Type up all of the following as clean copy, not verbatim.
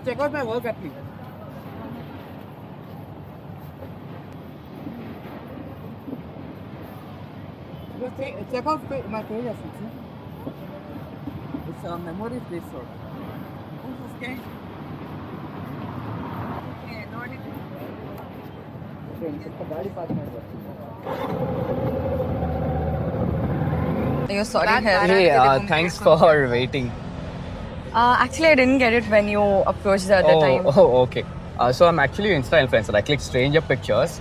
Check out my work at least. Check out my page as well. It's a memory place sort. Okay. ಗಾಡಿ pass ಮಾಡ್ಬೋದು. You're sorry. Hey, thanks for waiting. Actually, I didn't get it when you approached the other time. Oh, okay. So I'm actually your Insta influencer. I click stranger pictures.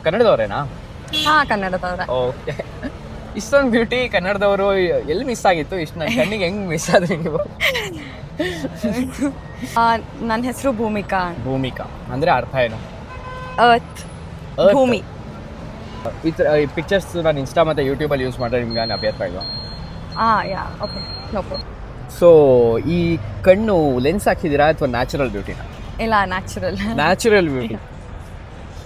ಕನ್ನಡದವರೇನಾ? ಹಾ, ಕನ್ನಡದವ್ರ. Okay. ಇಷ್ಟೊಂದು beauty ಕನ್ನಡದವರು ಎಲ್ಲಿ miss ಆಗಿತ್ತು? ಇಷ್ಟು ನನ್ನ ಕಣ್ಣಿಗೆ ಹೆಂಗ್ miss ಆದ್ರಿ ನೀವು? ನನ್ನ ಹೆಸರು ಭೂಮಿಕಾ. ಭೂಮಿಕಾ ಅಂದ್ರೆ ಅರ್ಥ ಏನು? ಅರ್ತ್. ಭೂಮಿ. ಈ ಪಿಕ್ಚರ್ಸ್ ನಾನು ಇನ್ಸ್ಟಾ ಮತ್ತೆ ಯೂಟ್ಯೂಬಲ್ಲಿ ಯೂಸ್ ಮಾಡಿದ್ರೆ ನಿಮ್ಗೆ ನಾನು ಅಭ್ಯರ್ಥ ಇಲ್ವಾ? ಯಾ, ಓಕೆ, ನೋ ಪ್ರಾಬ್ಲಮ್. ಸೊ ಈ ಕಣ್ಣು ಲೆನ್ಸ್ ಹಾಕಿದ್ದೀರಾ ಅಥವಾ ನ್ಯಾಚುರಲ್ ಬ್ಯೂಟಿನ? ಇಲ್ಲ, ನ್ಯಾಚುರಲ್. Natural beauty.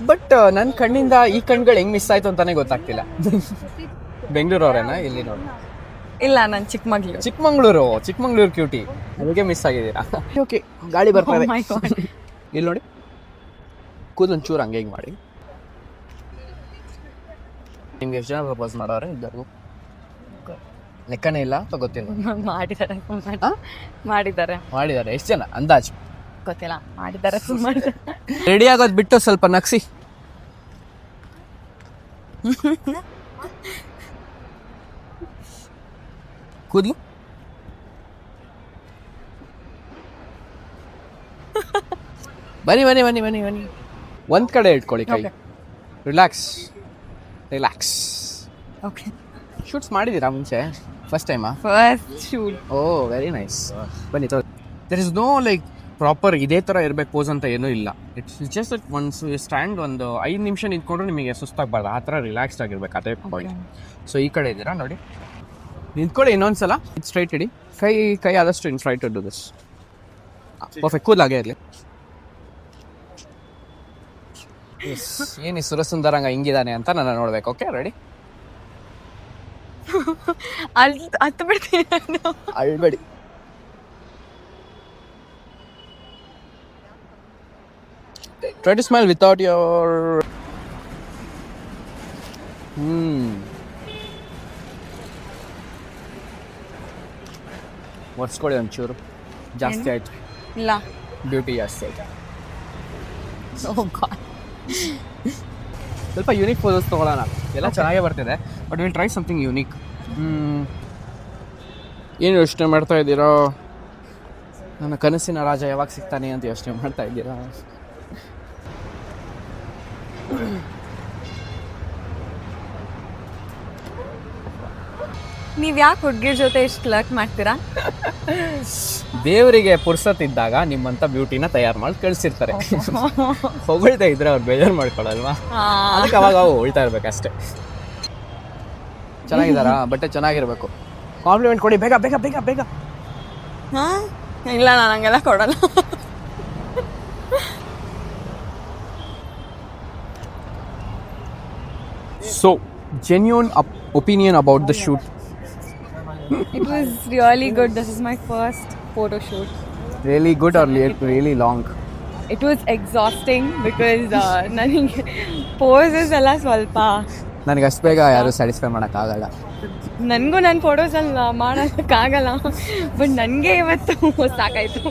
ಬಟ್ ನನ್ನ ಕಣ್ಣಿಂದ ಈ ಕಣ್ಗಳು ಹೆಂಗ್ ಮಿಸ್ ಆಯ್ತು ಅಂತಾನೆ ಗೊತ್ತಾಗ್ತಿಲ್ಲ. ಬೆಂಗಳೂರು ಅವರೇನಾ? ಇಲ್ಲಿ ನೋಡಿ. ಇಲ್ಲ, ನಾನು ಚಿಕ್ಕಮಗಳೂರು. ಚಿಕ್ಕಮಗಳೂರು ಕ್ಯೂಟಿ. ನನಗೆ ಮಿಸ್ ಆಗಿದ್ದೀರಾ? ಓಕೆ, ಗಾಳಿ ಬರ್ತಾ ಇದೆ. ಇಲ್ಲಿ ನೋಡಿ, ಕೂದಲು ಒಂಚೂರು ಹಂಗೆ ಹಿಂಗೆ ಮಾಡಿ. ನಿಮ್ಗೆ ಎಷ್ಟು ಜನ ಪ್ರಪೋಸ್ ಮಾಡೋರೆ ಇದ್ದಾರು? ಲೆಕ್ಕನೇ ಇಲ್ಲ ಅಥವಾ ಗೊತ್ತಿಲ್ಲ? ಮಾಡಿದ್ದಾರೆ. ಎಷ್ಟು ಜನ ಅಂದಾಜು? ಗೊತ್ತಿಲ್ಲ, ಮಾಡಿದ್ದಾರೆ. ರೆಡಿ ಆಗೋದು ಬಿಟ್ಟು ಸ್ವಲ್ಪ ನಗ್ಸಿ. ಕೂದಲು ಬನ್ನಿ ಒಂದ್ ಕಡೆ ಇಟ್ಕೊಳ್ಳಿ ಕೈ. ರಿಲ್ಯಾಕ್ಸ್. ಓಕೆ. ಶೂಟ್ಸ್ ಮಾಡಿದ್ದೀರಾ ಮುಂಚೆ? ಫಸ್ಟ್ ಟೈಮಾ? First shoot. Oh, very nice. ಬನ್ನಿ. There is no like proper ಇದೇ ಥರ ಇರಬೇಕು ಪೋಸ್ ಅಂತ ಏನೂ ಇಲ್ಲ. It's just that once stand ಒಂದು 5 ನಿಮಿಷ ನಿಂತ್ಕೊಂಡ್ರೆ ನಿಮಗೆ ಸುಸ್ತಾಗಬಾರ್ದು. ಆ ಥರ ರಿಲ್ಯಾಕ್ಸ್ಡ್ ಆಗಿರ್ಬೇಕು, ಅದೇ ಪಾಯಿಂಟ್. ಸೊ ಈ ಕಡೆ ಇದ್ದೀರಾ ನೋಡಿ, ನಿಂತ್ಕೊಳ್ಳಿ. ಇನ್ನೊಂದ್ಸಲ ಇದು ಸ್ಟ್ರೈಟ್ ಇಡಿ. ಕೈ ಆದಷ್ಟು in try to do this. Perfect. ಕೂದಲಾಗೆ ಇರಲಿ. ಏನು ಸುರಸುಂದರಂಗ ಹಿಂಗಿದ್ದಾನೆ ಅಂತ ನಾನು ನೋಡ್ಬೇಕು. Okay, ready? ಅತ್ತು ಬಿಡ್ತೀನಿ. ಅಳ್ಬೇಡಿ. Try to smile without your... ಒರ್ಸ್ಕೊಳ್ಳಿ ಒಂಚೂರು. ಜಾಸ್ತಿ ಆಯ್ತು. ಇಲ್ಲ, ಬ್ಯೂಟಿ ಜಾಸ್ತಿ ಆಯ್ತು. ಸ್ವಲ್ಪ ಯೂನಿಕ್ ಫೋಟೋಸ್ ತೊಗೊಳ್ಳೋಣ. ಎಲ್ಲ ಚೆನ್ನಾಗೇ ಬರ್ತಿದೆ, but will try something unique. ಏನು ಯೋಚನೆ ಮಾಡ್ತಾ ಇದ್ದೀರಾ? ನನ್ನ ಕನಸಿನ ರಾಜ ಯಾವಾಗ ಸಿಗ್ತಾನೆ ಅಂತ ಯೋಚನೆ ಮಾಡ್ತಾ ಇದ್ದೀರಾ? ನೀವ್ ಯಾಕೆ ಹುಡುಗಿರ್ ಜೊತೆ ಇಷ್ಟು ಫ್ಲರ್ಟ್ ಮಾಡ್ತೀರಾ? ದೇವರಿಗೆ ಪುರ್ಸತ್ತಿದ್ದಾಗ ನಿಮ್ಮಂತ ಬ್ಯೂಟಿನ ತಯಾರು ಮಾಡಿ ಕಳಿಸಿರ್ತಾರೆ. ಹೊಗಳ್ತಾ ಇದ್ರೆ ಅವ್ರು ಬೇಜಾರು ಮಾಡ್ಕೊಳ್ಳಲ್ವಾ? ಅದಕ್ಕೆ ಅವಾಗ ಹೊಳ್ತಾ ಇರ್ಬೇಕಷ್ಟೇ. ಚೆನ್ನಾಗಿದ್ದಾರಾ? ಬಟ್ಟೆ ಚೆನ್ನಾಗಿರ್ಬೇಕು. ಕಾಂಪ್ಲಿಮೆಂಟ್ ಕೊಡಿ ಬೇಗ ಬೇಗ ಬೇಗ ಬೇಗ. ಇಲ್ಲ, ನಾನು ಹಂಗೆಲ್ಲ ಕೊಡಲ್ಲ. So, genuine opinion about the shoot? It was really good. This is my first photo shoot. Really good or really long? It was exhausting because ನನಗೆ poses ಎಲ್ಲ ಸ್ವಲ್ಪ ನನಗೆ ಅಷ್ಟು ಬೇಗ ಯಾರು ಸ್ಯಾಟಿಸ್ಫೈ ಮಾಡೋಕ್ಕಾಗಲ್ಲ. ನನಗೂ ನನ್ನ ಫೋಟೋಸ್ ಎಲ್ಲ ಮಾಡೋಕ್ಕಾಗಲ್ಲ, ಬಟ್ ನನಗೆ ಇವತ್ತು ಸಾಕಾಯಿತು.